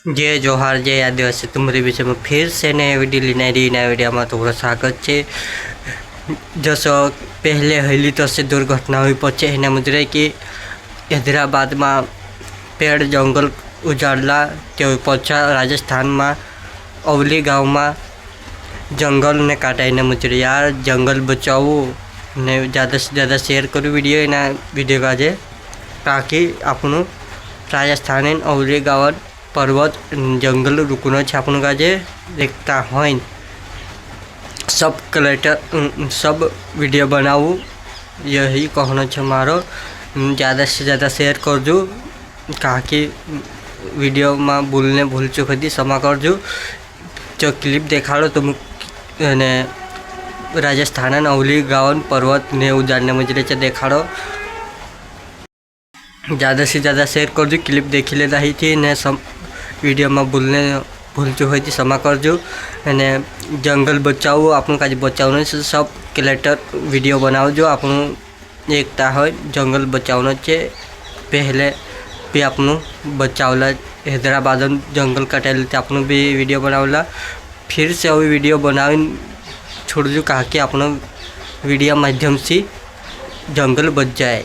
जय जोहार जय आदिवासी तुम्हारे विषय में फिर से नया वीडियो लेना रही। नया वीडियो में तुम्हारा स्वागत है। जसो पहले हली तो से दुर्घटना हुई पचे है मुद्रे कि हैदराबाद में पेड़ जंगल उजाड़ला के पचा राजस्थान में अवली गाँव में जंगल ने काटा ने मुझे यार जंगल बचाओ ने ज़्यादा से ज़्यादा शेयर करूँ वीडियो एना वीडियो काजे ताकि आपनु राजस्थान अवली गाँव पर्वत जंगल रुकनो है आपन काजे देखता हो सब कलेक्टर सब वीडियो बनाऊँ यही कहना है मारो। ज़्यादा से ज़्यादा शेयर कर दो कहा कि वीडियो में भूल चुक थी क्षमा कर दो। जो क्लिप देखा लो तुम ने राजस्थान अवली गाँव पर्वत ने उजाड़ने मुझे देखा लो। ज़्यादा से ज़्यादा शेयर कर दो। क्लिप देखी लेता ही थी ने वीडियो में भूल चुक थी क्षमा कर दो। ने जंगल बचाओ आपन का बचाव सब कलेक्टर वीडियो बनाओ जो आपन एकता हो जंगल बचाव पहले भी आपन बचावला हैदराबाद जंगल कटाइल आपन भी वीडियो बनावला फिर से अभी वीडियो बना छोड़ दो कहा कि आपन वीडियो माध्यम से जंगल बच जाए।